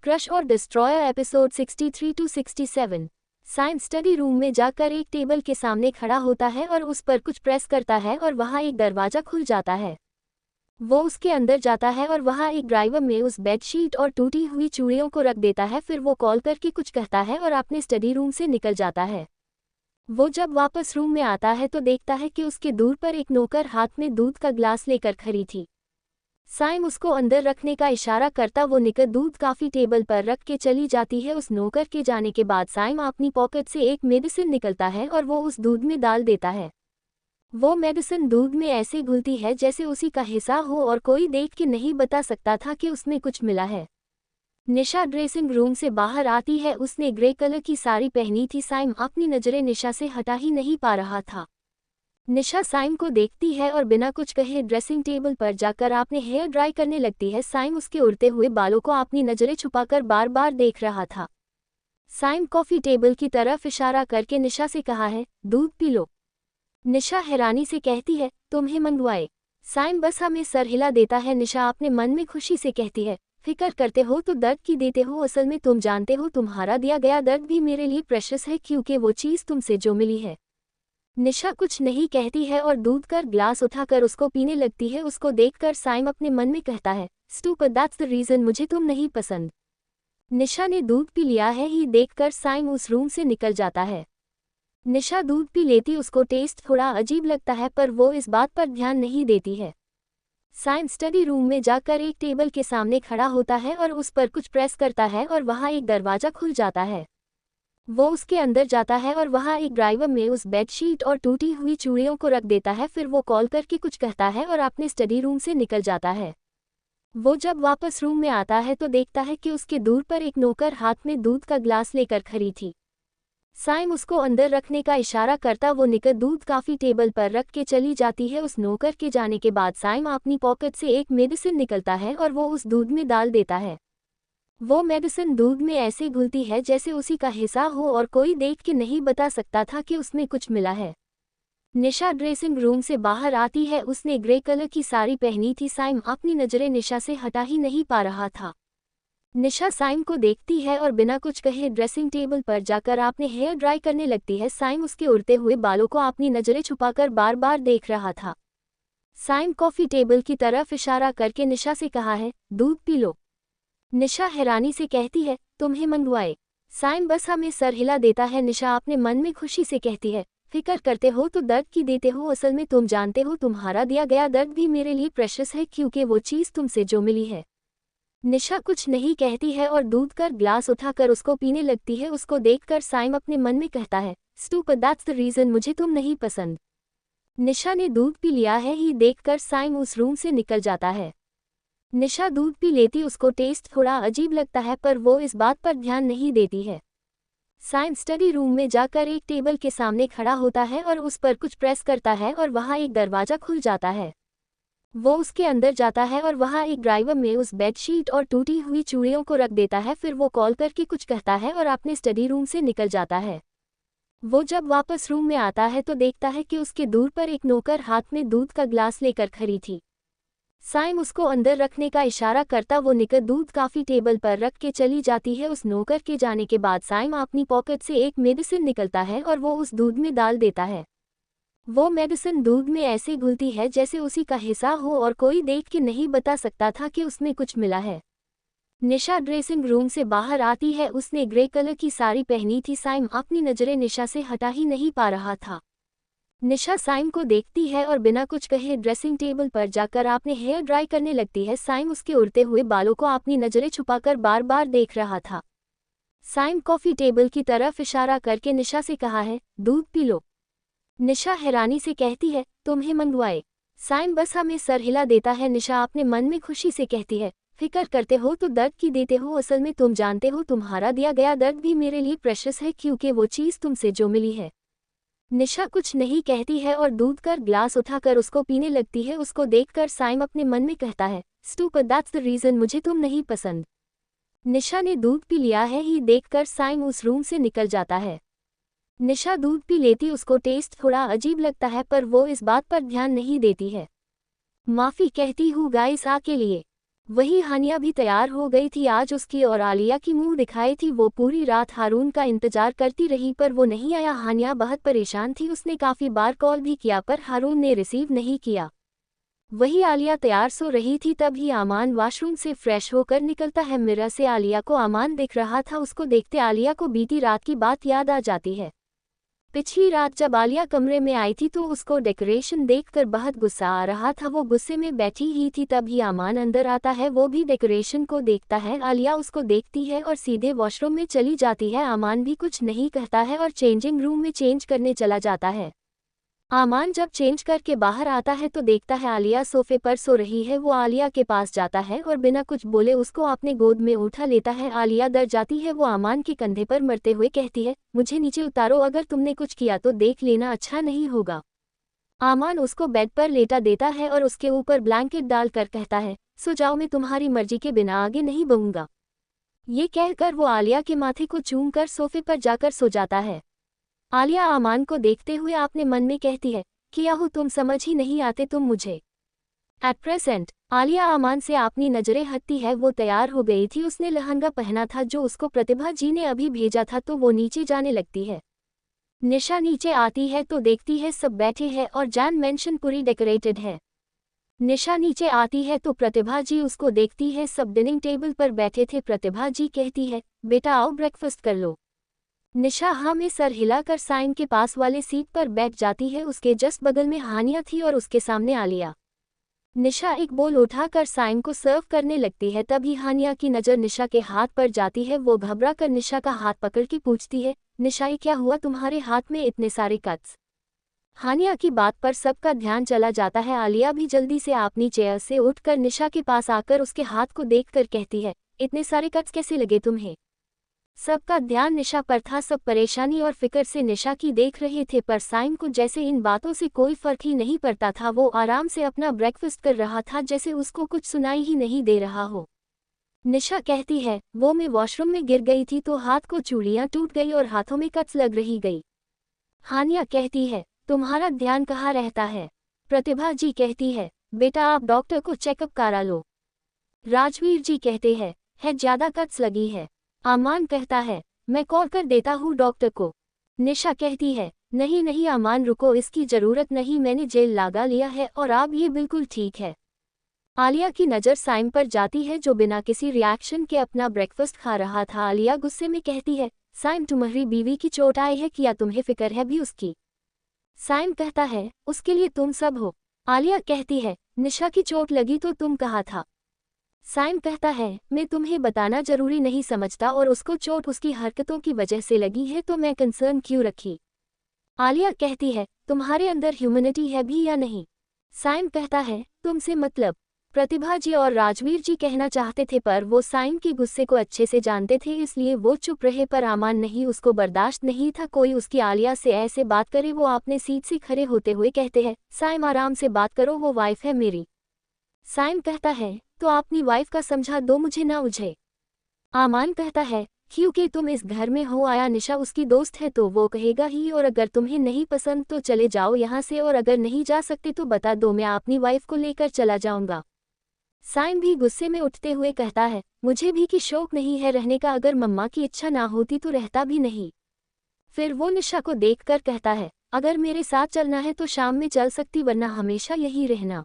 Crush और destroyer episode 63 to 67। Saim study room में जाकर एक टेबल के सामने खड़ा होता है और उस पर कुछ प्रेस करता है और वहाँ एक दरवाजा खुल जाता है। वो उसके अंदर जाता है और वहाँ एक ड्राइवर में उस बेडशीट और टूटी हुई चूड़ियों को रख देता है। फिर वो कॉल करके कुछ कहता है और अपने स्टडी रूम से निकल जाता है। वो जब वापस रूम में आता है तो देखता है कि उसके दूर पर एक नौकर हाथ में दूध का ग्लास लेकर खड़ी थी। साइम उसको अंदर रखने का इशारा करता वो निकल दूध काफी टेबल पर रख के चली जाती है। उस नौकर के जाने के बाद साइम अपनी पॉकेट से एक मेडिसिन निकलता है और वो उस दूध में डाल देता है। वो मेडिसिन दूध में ऐसे घुलती है जैसे उसी का हिस्सा हो और कोई देख के नहीं बता सकता था कि उसमें कुछ मिला है। निशा ड्रेसिंग रूम से बाहर आती है। उसने ग्रे कलर की साड़ी पहनी थी। साइम अपनी नजरें निशा से हटा ही नहीं पा रहा था। निशा साइम को देखती है और बिना कुछ कहे ड्रेसिंग टेबल पर जाकर अपने हेयर ड्राई करने लगती है। साइम उसके उड़ते हुए बालों को अपनी नजरें छुपाकर बार बार देख रहा था। साइम कॉफी टेबल की तरफ इशारा करके निशा से कहा है, दूध पी लो। निशा हैरानी से कहती है, तुम्हें मंगवाए? साइम बस हमें सर हिला देता है। निशा अपने मन में खुशी से कहती है, फिक्र करते हो तो दर्द की देते हो। असल में तुम जानते हो तुम्हारा दिया गया दर्द भी मेरे लिए प्रेशियस है, क्योंकि वो चीज़ तुमसे जो मिली है। निशा कुछ नहीं कहती है और दूध का ग्लास उठाकर उसको पीने लगती है। उसको देखकर साइम अपने मन में कहता है, स्टूपिड, दैट्स द रीजन मुझे तुम नहीं पसंद। निशा ने दूध पी लिया है ही देखकर साइम उस रूम से निकल जाता है। निशा दूध पी लेती, उसको टेस्ट थोड़ा अजीब लगता है पर वो इस बात पर ध्यान नहीं देती है। साइम स्टडी रूम में जाकर एक टेबल के सामने खड़ा होता है और उस पर कुछ प्रेस करता है और वहाँ एक दरवाजा खुल जाता है। वो उसके अंदर जाता है और वहाँ एक ड्राइवर में उस बेडशीट और टूटी हुई चूड़ियों को रख देता है। फिर वो कॉल करके कुछ कहता है और अपने स्टडी रूम से निकल जाता है। वो जब वापस रूम में आता है तो देखता है कि उसके दूर पर एक नौकर हाथ में दूध का ग्लास लेकर खड़ी थी। साइम उसको अंदर रखने का इशारा करता वो निकल दूध काफी टेबल पर रख के चली जाती है। उस नौकर के जाने के बाद साइम अपनी पॉकेट से एक मेडिसिन निकलता है और वो उस दूध में डाल देता है। वो मेडिसिन दूध में ऐसे घुलती है जैसे उसी का हिस्सा हो और कोई देख के नहीं बता सकता था कि उसमें कुछ मिला है। निशा ड्रेसिंग रूम से बाहर आती है। उसने ग्रे कलर की साड़ी पहनी थी। साइम अपनी नजरें निशा से हटा ही नहीं पा रहा था। निशा साइम को देखती है और बिना कुछ कहे ड्रेसिंग टेबल पर जाकर अपने हेयर ड्राई करने लगती है। साइम उसके उड़ते हुए बालों को अपनी नजरें छुपाकर बार बार देख रहा था। साइम कॉफी टेबल की तरफ इशारा करके निशा से कहा है, दूध पी लो। निशा हैरानी से कहती है, तुम्हें मंगवाए? साइम बस हमें सर हिला देता है। निशा अपने मन में खुशी से कहती है, फिक्र करते हो तो दर्द की देते हो। असल में तुम जानते हो तुम्हारा दिया गया दर्द भी मेरे लिए प्रेशियस है, क्योंकि वो चीज़ तुमसे जो मिली है। निशा कुछ नहीं कहती है और दूध का ग्लास उठाकर उसको पीने लगती है। उसको देखकर साइम अपने मन में कहता है, स्टूपिड, दैट्स द रीजन मुझे तुम नहीं पसंद। निशा ने दूध पी लिया है ही देखकर साइम उस रूम से निकल जाता है। निशा दूध पी लेती, उसको टेस्ट थोड़ा अजीब लगता है पर वो इस बात पर ध्यान नहीं देती है। साइम स्टडी रूम में जाकर एक टेबल के सामने खड़ा होता है और उस पर कुछ प्रेस करता है और वहाँ एक दरवाजा खुल जाता है। वो उसके अंदर जाता है और वहाँ एक ड्राइवर में उस बेडशीट और टूटी हुई चूड़ियों को रख देता है। फिर वो कॉल करके कुछ कहता है और अपने स्टडी रूम से निकल जाता है। वो जब वापस रूम में आता है तो देखता है कि उसके दूर पर एक नौकर हाथ में दूध का ग्लास लेकर खड़ी थी। साइम उसको अंदर रखने का इशारा करता वो निकल दूध काफी टेबल पर रख के चली जाती है। उस नौकर के जाने के बाद साइम अपनी पॉकेट से एक मेडिसिन निकलता है और वो उस दूध में डाल देता है। वो मेडिसिन दूध में ऐसे घुलती है जैसे उसी का हिस्सा हो और कोई देख के नहीं बता सकता था कि उसमें कुछ मिला है। निशा ड्रेसिंग रूम से बाहर आती है। उसने ग्रे कलर की साड़ी पहनी थी। साइम अपनी नजरें निशा से हटा ही नहीं पा रहा था। निशा साइम को देखती है और बिना कुछ कहे ड्रेसिंग टेबल पर जाकर अपने हेयर ड्राई करने लगती है। साइम उसके उड़ते हुए बालों को अपनी नजरें छुपाकर बार बार देख रहा था। साइम कॉफी टेबल की तरफ इशारा करके निशा से कहा है, दूध पी लो। निशा हैरानी से कहती है, तुम्हें मंगवाए? साइम बस हमें सर हिला देता है। निशा अपने मन में खुशी से कहती है, फिक्र करते हो तो दर्द की देते हो। असल में तुम जानते हो तुम्हारा दिया गया दर्द भी मेरे लिए प्रेशियस है, क्योंकि वो चीज़ तुमसे जो मिली है। निशा कुछ नहीं कहती है और दूध का ग्लास उठाकर उसको पीने लगती है। उसको देखकर साइम अपने मन में कहता है, स्टूपिड, दैट्स द रीजन मुझे तुम नहीं पसंद। निशा ने दूध पी लिया है ही देखकर साइम उस रूम से निकल जाता है। निशा दूध पी लेती, उसको टेस्ट थोड़ा अजीब लगता है पर वो इस बात पर ध्यान नहीं देती है। माफी कहती हूँ गाइस, आके लिए। वही हानिया भी तैयार हो गई थी। आज उसकी और आलिया की मुंह दिखाई थी। वो पूरी रात हारून का इंतजार करती रही पर वो नहीं आया। हानिया बहुत परेशान थी। उसने काफ़ी बार कॉल भी किया पर हारून ने रिसीव नहीं किया। वही आलिया तैयार सो रही थी तभी आमान वॉशरूम से फ्रेश होकर निकलता है। मिरर से आलिया को आमान दिख रहा था। उसको देखते आलिया को बीती रात की बात याद आ जाती है। पिछली रात जब आलिया कमरे में आई थी तो उसको डेकोरेशन देखकर बहुत गुस्सा आ रहा था। वो गुस्से में बैठी ही थी तभी आमान अंदर आता है। वो भी डेकोरेशन को देखता है। आलिया उसको देखती है और सीधे वॉशरूम में चली जाती है। आमान भी कुछ नहीं कहता है और चेंजिंग रूम में चेंज करने चला जाता है। आमान जब चेंज करके बाहर आता है तो देखता है आलिया सोफे पर सो रही है। वो आलिया के पास जाता है और बिना कुछ बोले उसको अपने गोद में उठा लेता है। आलिया डर जाती है। वो आमान के कंधे पर मरते हुए कहती है, मुझे नीचे उतारो, अगर तुमने कुछ किया तो देख लेना, अच्छा नहीं होगा। आमान उसको बेड पर लेटा देता है और उसके ऊपर ब्लैंकेट डालकर कहता है, सो जाओ, मैं तुम्हारी मर्जी के बिना आगे नहीं बढ़ूंगा। ये कहकर वो आलिया के माथे को चूम कर सोफे पर जाकर सो जाता है। आलिया आमान को देखते हुए अपने मन में कहती है, किया हो तुम, समझ ही नहीं आते तुम मुझे। एट प्रेजेंट आलिया आमान से अपनी नजरें हटती है। वो तैयार हो गई थी। उसने लहंगा पहना था जो उसको प्रतिभा जी ने अभी भेजा था। तो वो नीचे जाने लगती है। निशा नीचे आती है तो देखती है सब बैठे हैं और जैन मेंशन पूरी डेकोरेटेड है। निशा नीचे आती है तो प्रतिभा जी उसको देखती है। सब डिनिंग टेबल पर बैठे थे। प्रतिभा जी कहती है, बेटा आओ ब्रेकफास्ट कर लो। निशा हाँ में सर हिलाकर साइन के पास वाले सीट पर बैठ जाती है। उसके जस्ट बगल में हानिया थी और उसके सामने आलिया। निशा एक बोल उठाकर साइन को सर्व करने लगती है। तभी हानिया की नज़र निशा के हाथ पर जाती है। वो घबरा कर निशा का हाथ पकड़ के पूछती है, निशा ये क्या हुआ, तुम्हारे हाथ में इतने सारे कट्स। हानिया की बात पर सबका ध्यान चला जाता है। आलिया भी जल्दी से अपनी चेयर से उठकर निशा के पास आकर उसके हाथ को देखकर कहती है, इतने सारे कट्स कैसे लगे तुम्हें। सबका ध्यान निशा पर था। सब परेशानी और फिक्र से निशा की देख रहे थे पर साइम को जैसे इन बातों से कोई फर्क ही नहीं पड़ता था। वो आराम से अपना ब्रेकफास्ट कर रहा था जैसे उसको कुछ सुनाई ही नहीं दे रहा हो। निशा कहती है, वो मैं वॉशरूम में गिर गई थी तो हाथ को चूड़ियां टूट गई और हाथों में कट्स लग रही गई। हानिया कहती है, तुम्हारा ध्यान कहाँ रहता है। प्रतिभा जी कहती है, बेटा आप डॉक्टर को चेकअप करा लो। राजवीर जी कहते हैं, है ज्यादा कट्स लगी है। आमान कहता है, मैं कॉल कर देता हूँ डॉक्टर को। निशा कहती है, नहीं नहीं आमान रुको, इसकी जरूरत नहीं, मैंने जेल लगा लिया है और अब ये बिल्कुल ठीक है। आलिया की नज़र साइम पर जाती है जो बिना किसी रिएक्शन के अपना ब्रेकफास्ट खा रहा था। आलिया गुस्से में कहती है, साइम तुम्हारी बीवी की चोट आई है, क्या तुम्हें फिक्र है भी उसकी। साइम कहता है, उसके लिए तुम सब हो। आलिया कहती है, निशा की चोट लगी तो तुम कहा था। साइम कहता है, मैं तुम्हें बताना जरूरी नहीं समझता और उसको चोट उसकी हरकतों की वजह से लगी है तो मैं कंसर्न क्यों रखी। आलिया कहती है, तुम्हारे अंदर ह्यूमैनिटी है भी या नहीं। साइम कहता है, तुमसे मतलब। प्रतिभा जी और राजवीर जी कहना चाहते थे पर वो साइम के गुस्से को अच्छे से जानते थे इसलिए वो चुप रहे पर आमान नहीं, उसको बर्दाश्त नहीं था कोई उसकी आलिया से ऐसे बात करे। वो अपने सीट से खड़े होते हुए कहते हैं, साइम आराम से बात करो, वो वाइफ है मेरी। साइम कहता है, तो अपनी वाइफ का समझा दो, मुझे ना उलझे। आमान कहता है, क्योंकि तुम इस घर में हो आया, निशा उसकी दोस्त है तो वो कहेगा ही, और अगर तुम्हें नहीं पसंद तो चले जाओ यहाँ से, और अगर नहीं जा सकते तो बता दो, मैं अपनी वाइफ को लेकर चला जाऊंगा। साइम भी गुस्से में उठते हुए कहता है, मुझे भी कि शौक नहीं है रहने का, अगर मम्मा की इच्छा ना होती तो रहता भी नहीं। फिर वो निशा को देखकर कहता है, अगर मेरे साथ चलना है तो शाम में चल सकती वरना हमेशा यही रहना।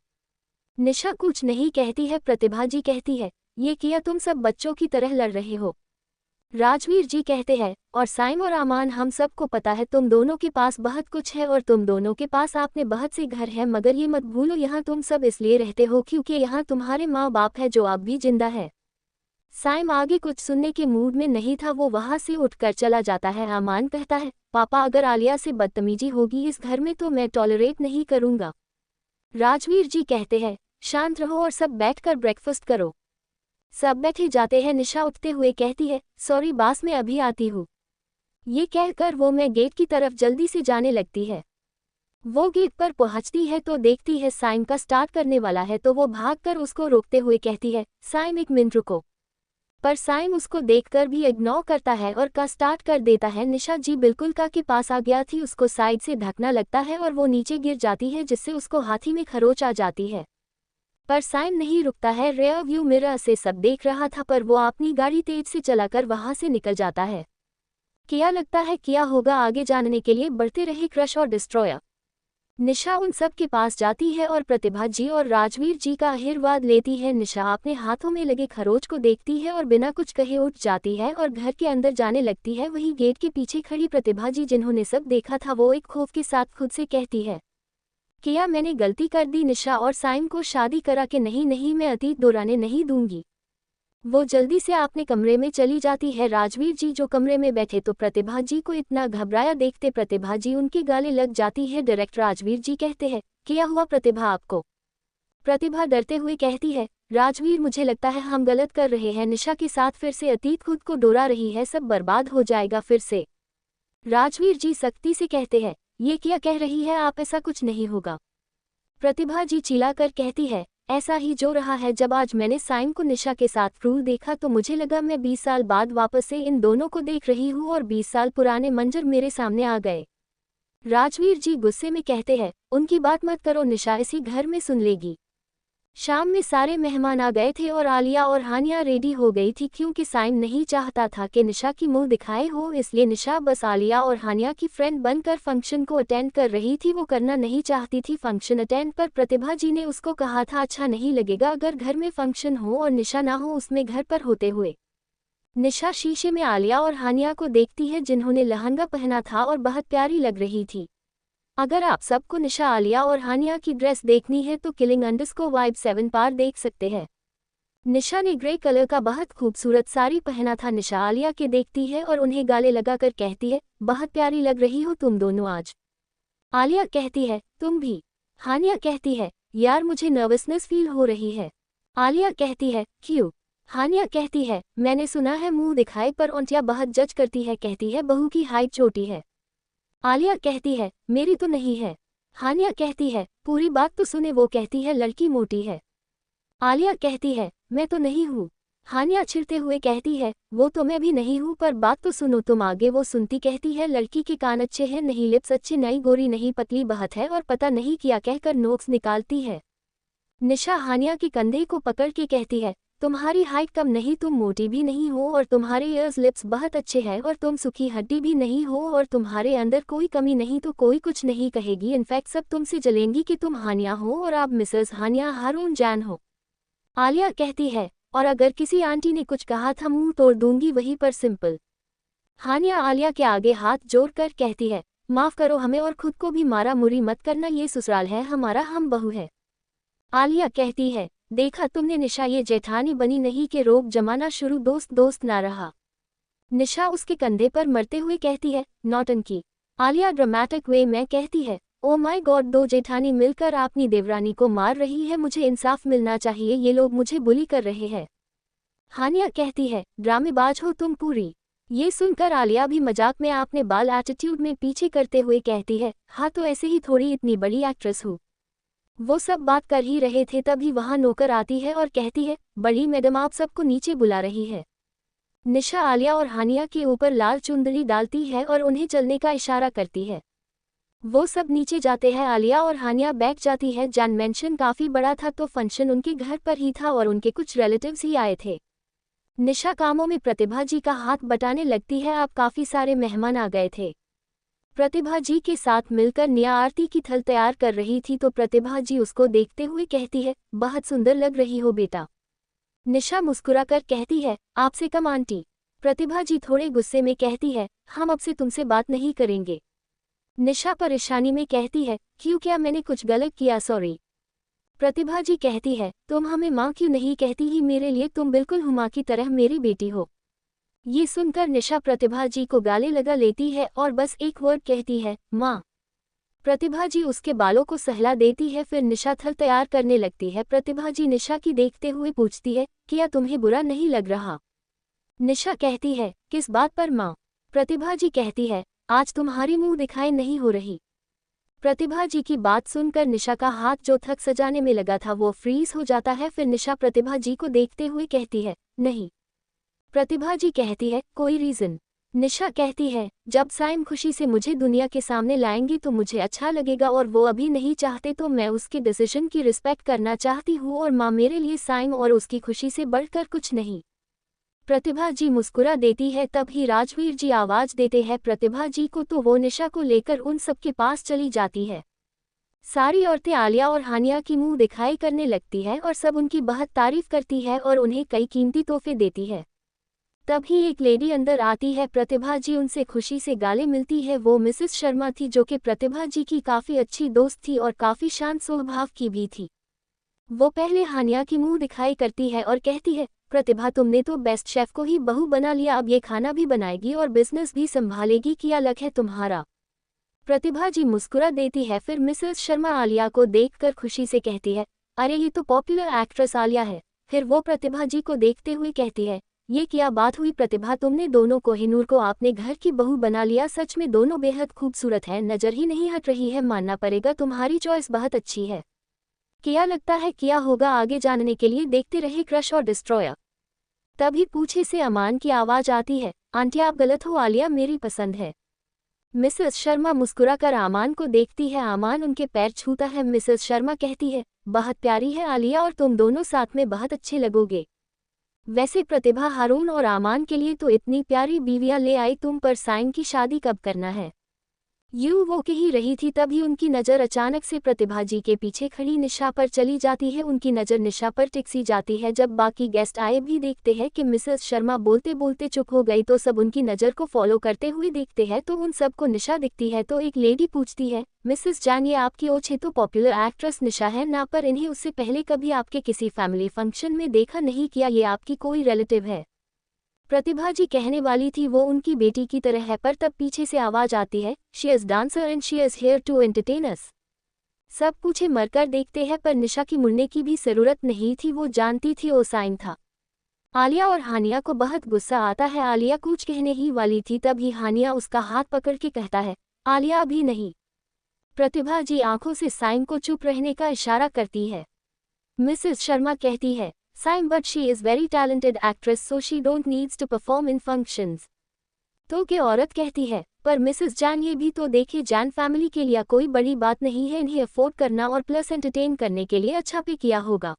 निशा कुछ नहीं कहती है। प्रतिभा जी कहती है, ये किया तुम सब बच्चों की तरह लड़ रहे हो। राजवीर जी कहते हैं, और साइम और आमान हम सबको पता है तुम दोनों के पास बहुत कुछ है और तुम दोनों के पास आपने बहुत से घर हैं, मगर ये मत भूलो यहाँ तुम सब इसलिए रहते हो क्योंकि यहाँ तुम्हारे माँ बाप है जो अब भी जिंदा है। साइम आगे कुछ सुनने के मूड में नहीं था, वो वहाँ से उठकर चला जाता है। आमान कहता है, पापा अगर आलिया से बदतमीजी होगी इस घर में तो मैं टॉलरेट नहीं करूँगा। राजवीर जी कहते हैं, शांत रहो और सब बैठकर ब्रेकफास्ट करो। सब बैठे जाते हैं। निशा उठते हुए कहती है, सॉरी बास मैं अभी आती हूँ। ये कहकर वो मैं गेट की तरफ जल्दी से जाने लगती है। वो गेट पर पहुंचती है तो देखती है साइम का स्टार्ट करने वाला है तो वो भागकर उसको रोकते हुए कहती है, साइम एक मिनट रुको। पर साइम उसको देखकर भी इग्नोर करता है और का स्टार्ट कर देता है। निशा जी बिल्कुल का के पास आ गया थी, उसको साइड से धक्का लगता है और वो नीचे गिर जाती है जिससे उसको हाथी में खरोच आ जाती है। पर साइम नहीं रुकता है, रेयर व्यू मिरर से सब देख रहा था पर वो अपनी गाड़ी तेज से चलाकर वहां से निकल जाता है। क्या लगता है क्या होगा आगे जानने के लिए बढ़ते रहे क्रश और डिस्ट्रॉयर। निशा उन सब के पास जाती है और प्रतिभा जी और राजवीर जी का आशीर्वाद लेती है। निशा अपने हाथों में लगे खरोच को देखती है और बिना कुछ कहे उठ जाती है और घर के अंदर जाने लगती है। वहीं गेट के पीछे खड़ी प्रतिभा जी जिन्होंने सब देखा था वो एक खौफ के साथ खुद से कहती है, क्या मैंने गलती कर दी निशा और साइम को शादी करा के? नहीं नहीं, मैं अतीत दोहराने नहीं दूंगी। वो जल्दी से अपने कमरे में चली जाती है। राजवीर जी जो कमरे में बैठे तो प्रतिभा जी को इतना घबराया देखते प्रतिभा जी उनके गाले लग जाती है। डायरेक्टर राजवीर जी कहते हैं, क्या हुआ प्रतिभा आपको? प्रतिभा डरते हुए कहती है, राजवीर मुझे लगता है हम गलत कर रहे हैं, निशा के साथ फिर से अतीत खुद को दोहरा रही है, सब बर्बाद हो जाएगा फिर से। राजवीर जी सख्ती से कहते हैं, ये क्या कह रही है आप, ऐसा कुछ नहीं होगा। प्रतिभा जी चिल्लाकर कहती है, ऐसा ही जो रहा है। जब आज मैंने साइम को निशा के साथ क्रूर देखा तो मुझे लगा मैं 20 साल बाद वापस से इन दोनों को देख रही हूँ और 20 साल पुराने मंजर मेरे सामने आ गए। राजवीर जी गुस्से में कहते हैं, उनकी बात मत करो, निशा इसी घर में सुन लेगी। शाम में सारे मेहमान आ गए थे और आलिया और हानिया रेडी हो गई थी क्योंकि साइम नहीं चाहता था कि निशा की मुंह दिखाए हो, इसलिए निशा बस आलिया और हानिया की फ्रेंड बनकर फंक्शन को अटेंड कर रही थी। वो करना नहीं चाहती थी फंक्शन अटेंड, पर प्रतिभा जी ने उसको कहा था अच्छा नहीं लगेगा अगर घर में फंक्शन हो और निशा ना हो उसमें घर पर होते हुए। निशा शीशे में आलिया और हानिया को देखती है जिन्होंने लहंगा पहना था और बहुत प्यारी लग रही थी। अगर आप सबको निशा आलिया और हानिया की ड्रेस देखनी है तो killing_vibe 7 पर देख सकते हैं। निशा ने ग्रे कलर का बहुत खूबसूरत साड़ी पहना था। निशा आलिया के देखती है और उन्हें गाले लगाकर कहती है, बहुत प्यारी लग रही हो तुम दोनों आज। आलिया कहती है, तुम भी। हानिया कहती है, यार मुझे नर्वसनेस फील हो रही है। आलिया कहती है, क्यों? हानिया कहती है, मैंने सुना है मुंह दिखाए पर औंटियां बहुत जज करती है, कहती है बहू की हाइट छोटी है। आलिया कहती है, मेरी तो नहीं है। हानिया कहती है, पूरी बात तो सुने। वो कहती है, लड़की मोटी है। आलिया कहती है, मैं तो नहीं हूँ। हानिया छिड़ते हुए कहती है, वो तो मैं भी नहीं हूँ पर बात तो सुनो तुम आगे। वो सुनती कहती है, लड़की के कान अच्छे हैं नहीं, लिप्स अच्छे नहीं, गोरी नहीं पतली बहुत है और पता नहीं क्या कहकर नोक्स निकालती है। निशा हानिया के कंधे को पकड़ के कहती है, तुम्हारी हाइट कम नहीं, तुम मोटी भी नहीं हो और तुम्हारे ईयर्स लिप्स बहुत अच्छे हैं और तुम सूखी हड्डी भी नहीं हो और तुम्हारे अंदर कोई कमी नहीं, तो कोई कुछ नहीं कहेगी। इनफैक्ट सब तुमसे जलेंगी कि तुम हानिया हो और आप मिसेस हानिया हारून जान हो। आलिया कहती है, और अगर किसी आंटी ने कुछ कहा था मुंह तोड़ दूंगी वहीं पर सिंपल। हानिया आलिया के आगे हाथ जोड़कर कहती है, माफ करो हमें और खुद को भी मारा मुरी मत करना, ये ससुराल है हमारा, हम बहू है। आलिया कहती है, देखा तुमने निशा, ये जेठानी बनी नहीं कि रोग जमाना शुरू, दोस्त दोस्त ना रहा। निशा उसके कंधे पर मरते हुए कहती है, नौटंकी। आलिया ड्रामेटिक वे में कहती है, ओ माय गॉड, दो जेठानी मिलकर अपनी देवरानी को मार रही है, मुझे इंसाफ मिलना चाहिए, ये लोग मुझे बुली कर रहे हैं। हानिया कहती है, ड्रामेबाज हो तुम पूरी। ये सुनकर आलिया भी मजाक में अपने बाल एटीट्यूड में पीछे करते हुए कहती है, हाँ तो ऐसे ही थोड़ी, इतनी बड़ी एक्ट्रेस हूँ। वो सब बात कर ही रहे थे तभी वहां नौकर आती है और कहती है, बड़ी मैडम आप सबको नीचे बुला रही है। निशा आलिया और हानिया के ऊपर लाल चुंदड़ी डालती है और उन्हें चलने का इशारा करती है। वो सब नीचे जाते हैं। आलिया और हानिया बैठ जाती है। जैन मेंशन काफी बड़ा था तो फंक्शन उनके घर पर ही था और उनके कुछ रिलेटिव्स ही आए थे। निशा कामों में प्रतिभा जी का हाथ बटाने लगती है। अब काफी सारे मेहमान आ गए थे। प्रतिभा जी के साथ मिलकर निया आरती की थल तैयार कर रही थी तो प्रतिभा जी उसको देखते हुए कहती है, बहुत सुंदर लग रही हो बेटा। निशा मुस्कुराकर कहती है, आपसे कम आंटी। प्रतिभा जी थोड़े गुस्से में कहती है, हम अब से तुमसे बात नहीं करेंगे। निशा परेशानी में कहती है, क्यों, क्या मैंने कुछ गलत किया, सॉरी। प्रतिभा जी कहती है, तुम हमें माँ क्यों नहीं कहती ही, मेरे लिए तुम बिल्कुल हुमा की तरह मेरी बेटी हो। ये सुनकर निशा प्रतिभा जी को गाले लगा लेती है और बस एक वर्ड कहती है, माँ। प्रतिभा जी उसके बालों को सहला देती है। फिर निशा थल तैयार करने लगती है। प्रतिभा जी निशा की देखते हुए पूछती है, क्या तुम्हें बुरा नहीं लग रहा? निशा कहती है, किस बात पर माँ? प्रतिभा जी कहती है, आज तुम्हारी मुंह दिखाई नहीं हो रही। प्रतिभा जी की बात सुनकर निशा का हाथ जो थक सजाने में लगा था वो फ्रीज हो जाता है। फिर निशा प्रतिभा जी को देखते हुए कहती है, नहीं। प्रतिभा जी कहती है, कोई रीजन? निशा कहती है, जब साइम खुशी से मुझे दुनिया के सामने लाएंगी तो मुझे अच्छा लगेगा, और वो अभी नहीं चाहते तो मैं उसके डिसीजन की रिस्पेक्ट करना चाहती हूँ, और माँ मेरे लिए साइम और उसकी खुशी से बढ़कर कुछ नहीं। प्रतिभा जी मुस्कुरा देती है। तब ही राजवीर जी आवाज देते हैं प्रतिभा जी को, तो वो निशा को लेकर उन सबके पास चली जाती है। सारी औरतें आलिया और हानिया की मुंह दिखाई करने लगती है और सब उनकी बहुत तारीफ करती है और उन्हें कई कीमती तोहफे देती है। तभी एक लेडी अंदर आती है। प्रतिभा जी उनसे खुशी से गाले मिलती है। वो मिसेस शर्मा थी, जो कि प्रतिभा जी की काफ़ी अच्छी दोस्त थी और काफ़ी शांत स्वभाव की भी थी। वो पहले हानिया की मुंह दिखाई करती है और कहती है, प्रतिभा तुमने तो बेस्ट शेफ को ही बहू बना लिया, अब ये खाना भी बनाएगी और बिजनेस भी संभालेगी, क्या लक है तुम्हारा। प्रतिभा जी मुस्कुरा देती है। फिर मिसेस शर्मा आलिया को देखकर खुशी से कहती है, अरे ये तो पॉपुलर एक्ट्रेस आलिया है। फिर वो प्रतिभा जी को देखते हुए कहती है, ये क्या बात हुई प्रतिभा, तुमने दोनों कोहिनूर को आपने घर की बहू बना लिया, सच में दोनों बेहद खूबसूरत हैं, नजर ही नहीं हट रही है, मानना पड़ेगा तुम्हारी चॉइस बहुत अच्छी है। क्या लगता है क्या होगा आगे जानने के लिए देखते रहे क्रश और डिस्ट्रॉयर। तभी पीछे से अमान की आवाज आती है, आंटी आप गलत हो, आलिया मेरी पसंद है। मिसेस शर्मा मुस्कुराकर आमान को देखती है। आमान उनके पैर छूता है। मिसेस शर्मा कहती है, बहुत प्यारी है आलिया और तुम दोनों साथ में बहुत अच्छे लगोगे। वैसे प्रतिभा हारून और आमान के लिए तो इतनी प्यारी बीवियां ले आई तुम, पर साइम की शादी कब करना है। यूं वो कह ही रही थी, तभी उनकी नज़र अचानक से प्रतिभा जी के पीछे खड़ी निशा पर चली जाती है। उनकी नज़र निशा पर टिकसी जाती है। जब बाकी गेस्ट आए भी देखते हैं कि मिसेस शर्मा बोलते बोलते चुप हो गई, तो सब उनकी नज़र को फॉलो करते हुए देखते हैं, तो उन सबको निशा दिखती है। तो एक लेडी पूछती है, मिसेस जान ये आपकी ओछे तो पॉपुलर एक्ट्रेस निशा है ना, पर इन्हें उससे पहले कभी आपके किसी फैमिली फंक्शन में देखा नहीं, किया ये आपकी कोई रिलेटिव है। प्रतिभा जी कहने वाली थी वो उनकी बेटी की तरह है, पर तब पीछे से आवाज आती है, she is dancer and she is here to entertain us. सब पूछे मरकर देखते हैं, पर निशा की मुड़ने की भी जरूरत नहीं थी, वो जानती थी वो साइन था। आलिया और हानिया को बहुत गुस्सा आता है। आलिया कुछ कहने ही वाली थी, तभी हानिया उसका हाथ पकड़ के कहता है, आलिया अभी नहीं। प्रतिभा जी आंखों से साइन को चुप रहने का इशारा करती है। मिसेस शर्मा कहती है, Saim, but she is very talented actress, so she don't needs to perform in functions. तो के औरत कहती है, पर मिसेस जान ये भी तो देखिए, जान फैमिली के लिए कोई बड़ी बात नहीं है इन्हें अफोर्ड करना, और प्लस एंटरटेन करने के लिए अच्छा पे किया होगा।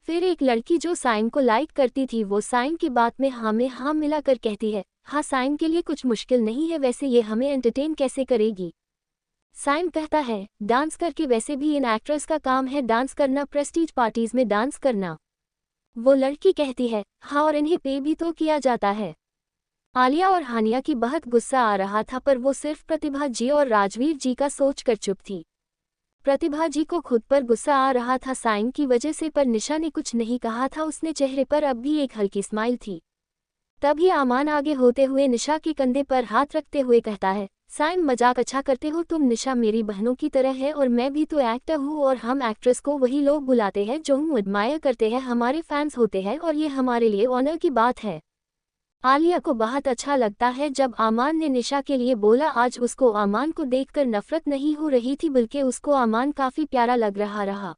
फिर एक लड़की जो साइम को लाइक करती थी, वो साइम की बात में हाँ में हाँ मिलाकर कहती है, हाँ साइम के लिए कुछ मुश्किल नहीं है, वैसे ये हमें एंटरटेन कैसे करेगी। साइम कहता है, डांस करके, वैसे भी इन एक्ट्रेस का काम है डांस करना, प्रेस्टीज पार्टीज में डांस करना। वो लड़की कहती है, हाँ और इन्हें पे भी तो किया जाता है। आलिया और हानिया की बहुत गुस्सा आ रहा था, पर वो सिर्फ प्रतिभा जी और राजवीर जी का सोचकर चुप थी। प्रतिभा जी को खुद पर गुस्सा आ रहा था साइम की वजह से, पर निशा ने कुछ नहीं कहा था, उसने चेहरे पर अब भी एक हल्की स्माइल थी। तभी आमान आगे होते हुए निशा के कंधे पर हाथ रखते हुए कहता है, साइम मजाक अच्छा करते हो तुम, निशा मेरी बहनों की तरह है और मैं भी तो एक्टर हूँ, और हम एक्ट्रेस को वही लोग बुलाते हैं जो हम एडमायर करते हैं, हमारे फैंस होते हैं, और ये हमारे लिए ऑनर की बात है। आलिया को बहुत अच्छा लगता है जब आमान ने निशा के लिए बोला। आज उसको आमान को देखकर नफरत नहीं हो रही थी, बल्कि उसको आमान काफी प्यारा लग रहा।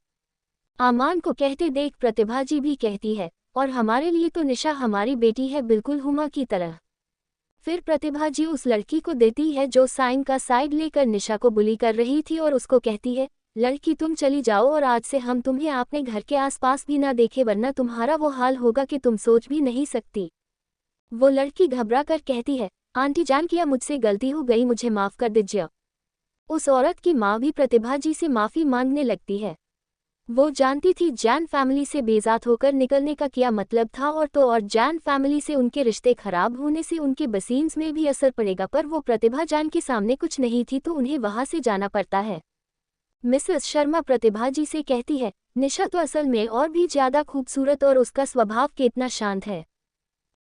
आमान को कहते देख प्रतिभा जी भी कहती है, और हमारे लिए तो निशा हमारी बेटी है, बिल्कुल हुमा की तरह। फिर प्रतिभा जी उस लड़की को देती है जो साइम का साइड लेकर निशा को बुली कर रही थी, और उसको कहती है, लड़की तुम चली जाओ और आज से हम तुम्हें अपने घर के आसपास भी ना देखे, वरना तुम्हारा वो हाल होगा कि तुम सोच भी नहीं सकती। वो लड़की घबरा कर कहती है, आंटी जान किया मुझसे गलती हो गई, मुझे माफ कर दीजिए। उस औरत की माँ भी प्रतिभा जी से माफी मांगने लगती है। वो जानती थी जैन फैमिली से बेजात होकर निकलने का क्या मतलब था, और जैन फैमिली से उनके रिश्ते खराब होने से उनके बसीन्स में भी असर पड़ेगा, पर वो प्रतिभा जान के सामने कुछ नहीं थी, तो उन्हें वहां से जाना पड़ता है। मिसेस शर्मा प्रतिभा जी से कहती है, निशा तो असल में और भी ज्यादा खूबसूरत और उसका स्वभाव कितना शांत है।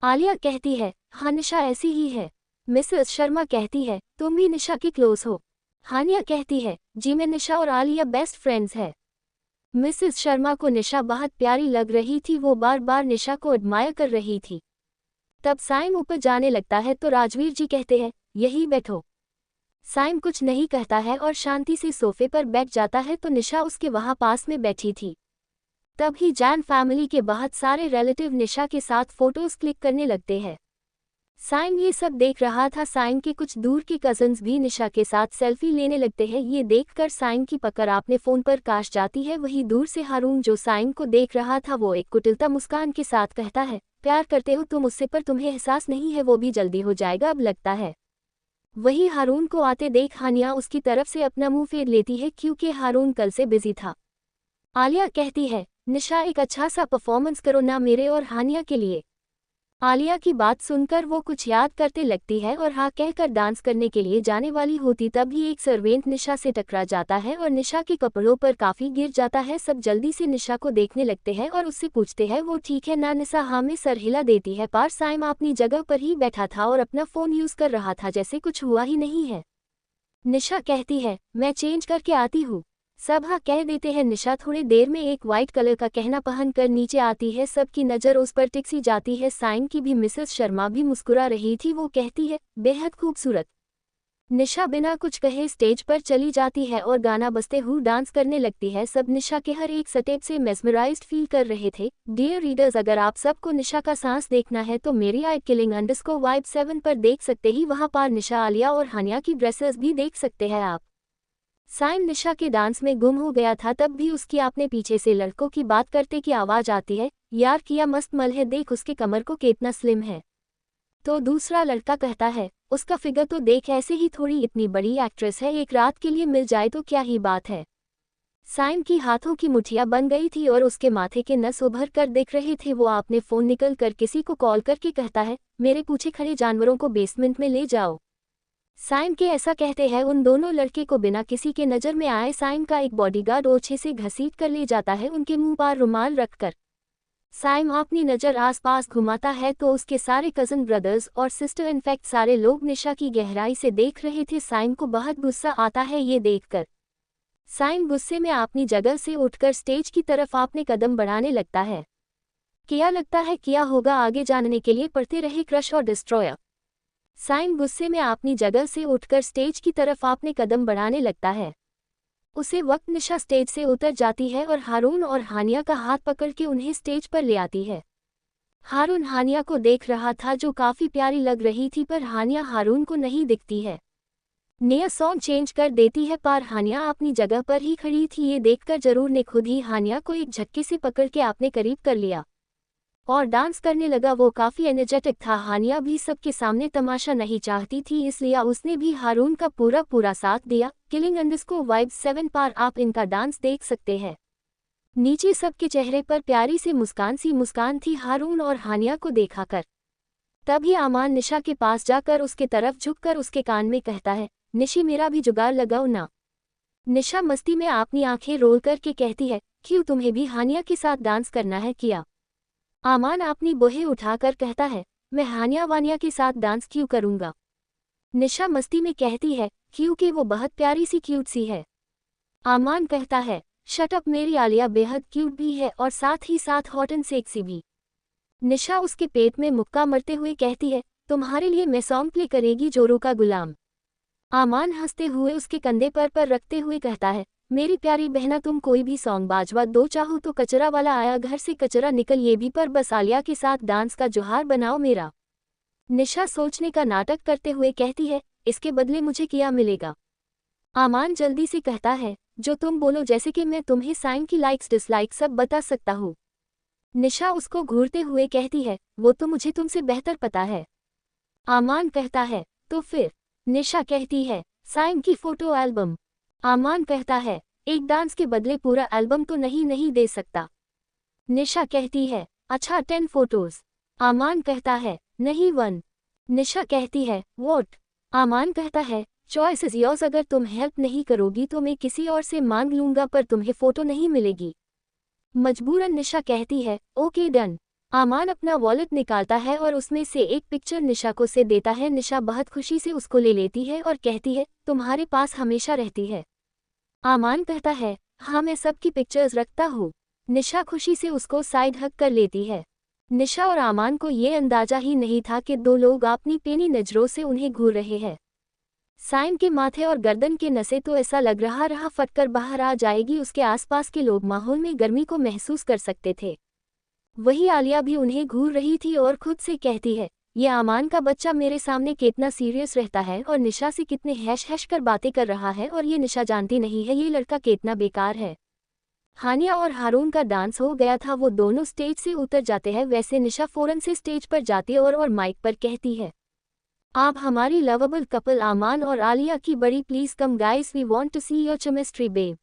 आलिया कहती है, हाँ निशा ऐसी ही है। मिसेस शर्मा कहती है, तुम भी निशा की क्लोज हो। हानिया कहती है, जी मैं निशा और आलिया बेस्ट फ्रेंड्स है। मिसेस शर्मा को निशा बहुत प्यारी लग रही थी, वो बार बार निशा को एडमायर कर रही थी। तब साइम ऊपर जाने लगता है तो राजवीर जी कहते हैं, यही बैठो। साइम कुछ नहीं कहता है और शांति से सोफे पर बैठ जाता है, तो निशा उसके वहां पास में बैठी थी। तभी जैन फैमिली के बहुत सारे रिलेटिव निशा के साथ फोटोज क्लिक करने लगते हैं। साइम ये सब देख रहा था। साइम के कुछ दूर के कजन्स भी निशा के साथ सेल्फी लेने लगते हैं। ये देखकर साइम की पकड़ अपने फोन पर काश जाती है। वही दूर से हारून जो साइम को देख रहा था वो एक कुटिलता मुस्कान के साथ कहता है, प्यार करते हो तुम उससे पर तुम्हें एहसास नहीं है, वो भी जल्दी हो जाएगा अब लगता है। वही हारून को आते देख हानिया उसकी तरफ से अपना मुंह फेर लेती है क्योंकि हारून कल से बिजी था। आलिया कहती है, निशा एक अच्छा सा परफॉर्मेंस करो ना मेरे और हानिया के लिए। आलिया की बात सुनकर वो कुछ याद करते लगती है और हाँ कहकर डांस करने के लिए जाने वाली होती तभी एक सर्वेंट निशा से टकरा जाता है और निशा के कपड़ों पर काफी गिर जाता है। सब जल्दी से निशा को देखने लगते हैं और उससे पूछते हैं वो ठीक है ना। निशा हाँ में सर हिला देती है। पर साइम अपनी जगह पर ही बैठा था और अपना फोन यूज कर रहा था जैसे कुछ हुआ ही नहीं है। निशा कहती है, मैं चेंज करके आती हूँ। सब हाँ कह देते हैं। निशा थोड़ी देर में एक वाइट कलर का गहना पहनकर नीचे आती है। सबकी नज़र उस पर टिक सी जाती है। साइम की भी मिसेस शर्मा भी मुस्कुरा रही थी। वो कहती है, बेहद खूबसूरत। निशा बिना कुछ कहे स्टेज पर चली जाती है और गाना बजते हुए डांस करने लगती है। सब निशा के हर एक स्टेप से मेस्मराइज्ड फील कर रहे थे। डियर रीडर्स, अगर आप सबको निशा का सांस देखना है तो मेरी आई killing_vibe 7 पर देख सकते ही। वहाँ पर निशा, आलिया और हानिया की ड्रेसेस भी देख सकते हैं आप। साइम निशा के डांस में गुम हो गया था तब भी उसकी अपने पीछे से लड़कों की बात करते की आवाज आती है, यार किया मस्त मल है, देख उसके कमर को कितना स्लिम है। तो दूसरा लड़का कहता है, उसका फिगर तो देख, ऐसे ही थोड़ी इतनी बड़ी एक्ट्रेस है, एक रात के लिए मिल जाए तो क्या ही बात है। साइम की हाथों की मुठ्ठियां बन गई थी और उसके माथे के नस उभर कर दिख रहे थे। वो आपने फोन निकल कर किसी को कॉल करके कहता है, मेरे पीछे खड़े जानवरों को बेसमेंट में ले जाओ। साइम के ऐसा कहते हैं उन दोनों लड़के को बिना किसी के नज़र में आए साइम का एक बॉडीगार्ड ओछे से घसीट कर ले जाता है उनके मुंह पर रुमाल रखकर। साइम अपनी नज़र आसपास घुमाता है तो उसके सारे कज़न ब्रदर्स और सिस्टर, इनफैक्ट सारे लोग निशा की गहराई से देख रहे थे। साइम को बहुत गुस्सा आता है ये देखकर। साइम गुस्से में अपनी जगह से उठकर स्टेज की तरफ अपने कदम बढ़ाने लगता है। क्या लगता है क्या होगा आगे जानने के लिए पढ़ते रहे क्रश और डिस्ट्रॉयर। साइम गुस्से में अपनी जगह से उठकर स्टेज की तरफ अपने कदम बढ़ाने लगता है। उसे वक्त निशा स्टेज से उतर जाती है और हारून और हानिया का हाथ पकड़ के उन्हें स्टेज पर ले आती है। हारून हानिया को देख रहा था जो काफी प्यारी लग रही थी, पर हानिया हारून को नहीं दिखती है। निया सॉन्ग चेंज कर देती है पर हानिया अपनी जगह पर ही खड़ी थी। ये देखकर जरूर ने खुद ही हानिया को एक झटके से पकड़ के अपने करीब कर लिया और डांस करने लगा। वो काफी एनर्जेटिक था। हानिया भी सबके सामने तमाशा नहीं चाहती थी, इसलिए उसने भी हारून का पूरा साथ दिया। killing_vibe 7 पर आप इनका डांस देख सकते हैं। नीचे सबके चेहरे पर प्यारी से मुस्कान थी हारून और हानिया को देखा कर। तभी आमान निशा के पास जाकर उसके तरफ झुककर उसके कान में कहता है, निशी मेरा भी जुगाड़ लगाओ ना। निशा मस्ती में अपनी आंखें रोल करके कहती है, क्यों तुम्हें भी हानिया के साथ डांस करना है क्या। आमान अपनी बोहे उठाकर कहता है, मैं हानिया वानिया के साथ डांस क्यों करूंगा। निशा मस्ती में कहती है, क्योंकि वो बहुत प्यारी सी क्यूट सी है। आमान कहता है, शट अप, मेरी आलिया बेहद क्यूट भी है और साथ ही साथ हॉट एंड सेक्सी भी। निशा उसके पेट में मुक्का मरते हुए कहती है, तुम्हारे लिए मैं सॉन्ग प्ले करेगी जोरू का गुलाम। आमान हंसते हुए उसके कंधे पर रखते हुए कहता है, मेरी प्यारी बहना तुम कोई भी सॉन्ग बाजवा दो, चाहो तो कचरा वाला आया घर से कचरा निकल ये भी, पर बस आलिया के साथ डांस का जोहार बनाओ मेरा। निशा सोचने का नाटक करते हुए कहती है, इसके बदले मुझे क्या मिलेगा। आमान जल्दी से कहता है, जो तुम बोलो, जैसे कि मैं तुम्हें साइम की लाइक्स डिसलाइक्स सब बता सकता हूँ। निशा उसको घूरते हुए कहती है, वो तो मुझे तुमसे बेहतर पता है। आमान कहता है, तो फिर। निशा कहती है, साइम की फोटो एल्बम। आमान कहता है, एक डांस के बदले पूरा एल्बम तो नहीं दे सकता। निशा कहती है, अच्छा 10 फोटोज। आमान कहता है, नहीं 1। निशा कहती है, व्हाट। आमान कहता है, चॉइस इज योर्स, अगर तुम हेल्प नहीं करोगी तो मैं किसी और से मांग लूंगा, पर तुम्हें फोटो नहीं मिलेगी। मजबूरन निशा कहती है, ओके डन। आमान अपना वॉलेट निकालता है और उसमें से एक पिक्चर निशा को से देता है। निशा बहुत खुशी से उसको ले लेती है और कहती है, तुम्हारे पास हमेशा रहती है। आमान कहता है, हाँ मैं सबकी पिक्चर्स रखता हूँ। निशा खुशी से उसको साइड हक कर लेती है। निशा और आमान को ये अंदाजा ही नहीं था कि दो लोग अपनी पेनी नजरों से उन्हें घूर रहे हैं। साइम के माथे और गर्दन के नसें तो ऐसा लग रहा फटकर बाहर आ जाएगी। उसके आसपास के लोग माहौल में गर्मी को महसूस कर सकते थे। वही आलिया भी उन्हें घूर रही थी और खुद से कहती है, ये आमान का बच्चा मेरे सामने कितना सीरियस रहता है और निशा से कितने हैश हैश कर बातें कर रहा है, और ये निशा जानती नहीं है ये लड़का कितना बेकार है। हानिया और हारून का डांस हो गया था, वो दोनों स्टेज से उतर जाते हैं। वैसे निशा फौरन से स्टेज पर जाती है और माइक पर कहती है, आप हमारी लवेबल कपल आमान और आलिया की बड़ी, please come guys, we want to see your chemistry babe.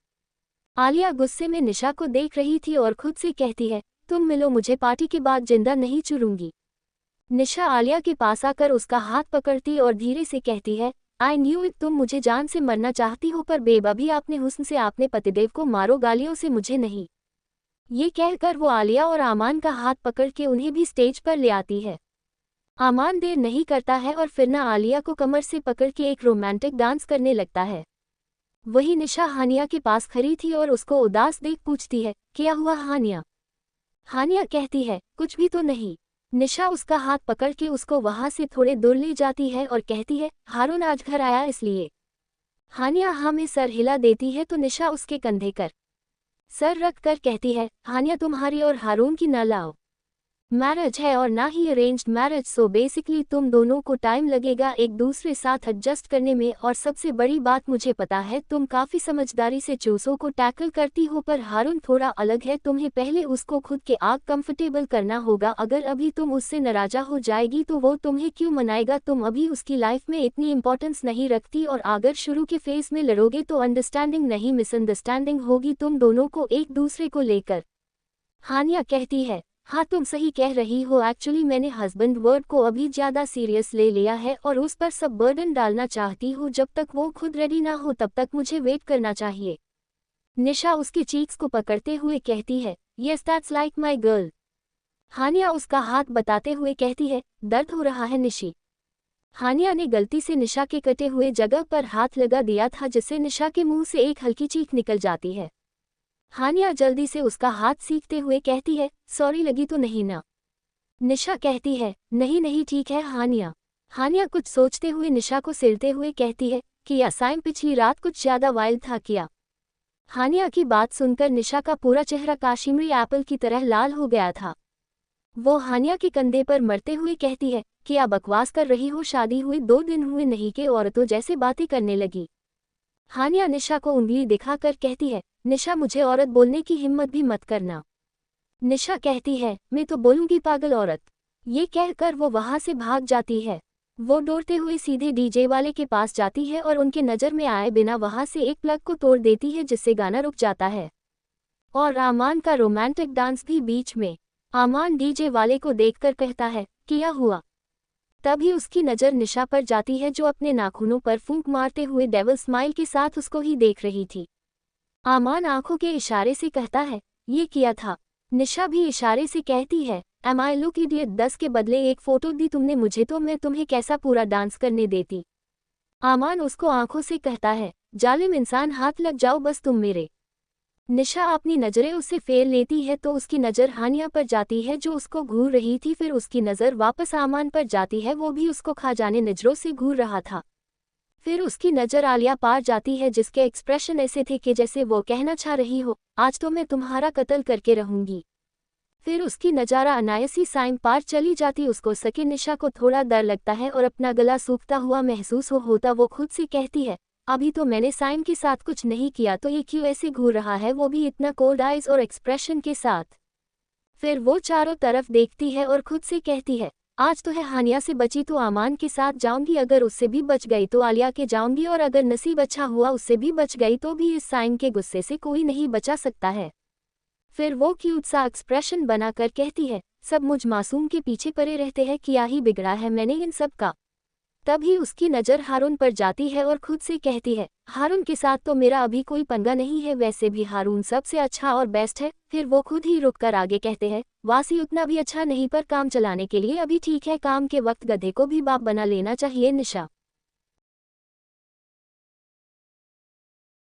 Alia गुस्से में निशा को देख रही थी और खुद से कहती है, तुम मिलो मुझे, पार्टी के बाद जिंदा नहीं छोड़ूंगी। निशा आलिया के पास आकर उसका हाथ पकड़ती और धीरे से कहती है, आई न्यू इट, तुम मुझे जान से मरना चाहती हो, पर बेब अभी आपने हुस्न से आपने पतिदेव को मारो, गालियों से मुझे नहीं। ये कहकर वो आलिया और आमान का हाथ पकड़ के उन्हें भी स्टेज पर ले आती है। आमान देर नहीं करता है और फिर ना आलिया को कमर से पकड़ के एक रोमांटिक डांस करने लगता है। वही निशा हानिया के पास खड़ी थी और उसको उदास देख पूछती है, क्या हुआ हानिया? हानिया कहती है, कुछ भी तो नहीं। निशा उसका हाथ पकड़ के उसको वहां से थोड़े दूर ले जाती है और कहती है, हारून आज घर आया इसलिए। हानिया हाँ में सर हिला देती है तो निशा उसके कंधे कर सर रख कर कहती है, हानिया तुम्हारी और हारून की न लाओ मैरिज है और ना ही अरेंज्ड मैरिज, सो बेसिकली तुम दोनों को टाइम लगेगा एक दूसरे साथ एडजस्ट करने में। और सबसे बड़ी बात, मुझे पता है तुम काफ़ी समझदारी से चूसों को टैकल करती हो, पर हारून थोड़ा अलग है, तुम्हें पहले उसको खुद के आग कंफर्टेबल करना होगा। अगर अभी तुम उससे नाराज़ा हो जाएगी तो वो तुम्हें क्यों मनाएगा? तुम अभी उसकी लाइफ में इतनी इंपॉर्टेंस नहीं रखती, और अगर शुरू के फेज में लड़ोगे तो अंडरस्टैंडिंग नहीं मिसअंडरस्टैंडिंग होगी तुम दोनों को एक दूसरे को लेकर। हानिया कहती है, हाँ तुम सही कह रही हो, एक्चुअली मैंने हस्बैंड वर्ड को अभी ज़्यादा सीरियस ले लिया है और उस पर सब बर्डन डालना चाहती हूँ। जब तक वो खुद रेडी ना हो तब तक मुझे वेट करना चाहिए। निशा उसकी चीक्स को पकड़ते हुए कहती है, yes that's like my girl. Hania उसका हाथ बताते हुए कहती है, दर्द हो रहा है निशी। हानिया ने गलती से निशा के कटे हुए जगह पर हाथ लगा दिया था, जिससे निशा के मुंह से एक हल्की चीख निकल जाती है। हानिया जल्दी से उसका हाथ सीखते हुए कहती है, सॉरी लगी तो नहीं ना? निशा कहती है, नहीं नहीं ठीक है हानिया। हानिया कुछ सोचते हुए निशा को सिलते हुए कहती है, किया साइम पिछली रात कुछ ज़्यादा वाइल्ड था किया। हानिया की बात सुनकर निशा का पूरा चेहरा काश्मीरी एप्पल की तरह लाल हो गया था। वो हानिया के कंधे पर मरते हुए कहती है, क्या बकवास कर रही हो, शादी हुई 2 दिन हुए नहीं के औरतों जैसे बातें करने लगी। हानिया निशा को उंगली दिखाकर कहती है, निशा मुझे औरत बोलने की हिम्मत भी मत करना। निशा कहती है, मैं तो बोलूंगी पागल औरत। ये कहकर वो वहां से भाग जाती है। वो दौड़ते हुए सीधे डीजे वाले के पास जाती है और उनके नज़र में आए बिना वहां से एक प्लग को तोड़ देती है, जिससे गाना रुक जाता है और आमान का रोमांटिक डांस भी बीच में। आमान डीजे वाले को देखकर कहता है, क्या हुआ? तभी उसकी नज़र निशा पर जाती है, जो अपने नाखूनों पर फूंक मारते हुए डेविल स्माइल के साथ उसको ही देख रही थी। आमान आंखों के इशारे से कहता है, ये किया था। निशा भी इशारे से कहती है, एम आई लुक इडियट, 10 के बदले 1 फोटो दी तुमने मुझे, तो मैं तुम्हें कैसा पूरा डांस करने देती। आमान उसको आंखों से कहता है, जालिम इंसान, हाथ लग जाओ बस तुम मेरे। निशा अपनी नज़रें उससे फेर लेती है तो उसकी नज़र हानिया पर जाती है, जो उसको घूर रही थी। फिर उसकी नज़र वापस आमान पर जाती है, वो भी उसको खा जाने नज़रों से घूर रहा था। फिर उसकी नज़र आलिया पार जाती है, जिसके एक्सप्रेशन ऐसे थे कि जैसे वो कहना चाह रही हो, आज तो मैं तुम्हारा कत्ल करके रहूंगी। फिर उसकी नज़ारा अनायसी साइम पार चली जाती। उसको सके निशा को थोड़ा डर लगता है और अपना गला सूखता हुआ महसूस होता। वो खुद से कहती है, अभी तो मैंने साइम के साथ कुछ नहीं किया, तो ये क्यों ऐसे घूर रहा है, वो भी इतना कोल्ड आइज और एक्सप्रेशन के साथ। फिर वो चारों तरफ देखती है और खुद से कहती है, आज तो है हानिया से बची तो आमान के साथ जाऊंगी, अगर उससे भी बच गई तो आलिया के जाऊंगी, और अगर नसीब अच्छा हुआ उससे भी बच गई तो भी इस साइम के गुस्से से कोई नहीं बचा सकता है। फिर वो क्यूट सा एक्सप्रेशन बनाकर कहती है, सब मुझ मासूम के पीछे पड़े रहते हैं, क्या ही बिगड़ा है मैंने इन सब का। तभी उसकी नज़र हारून पर जाती है और खुद से कहती है, हारून के साथ तो मेरा अभी कोई पंगा नहीं है, वैसे भी हारून सबसे अच्छा और बेस्ट है। फिर वो खुद ही रुककर आगे कहते हैं, वासी उतना भी अच्छा नहीं, पर काम चलाने के लिए अभी ठीक है, काम के वक्त गधे को भी बाप बना लेना चाहिए निशा।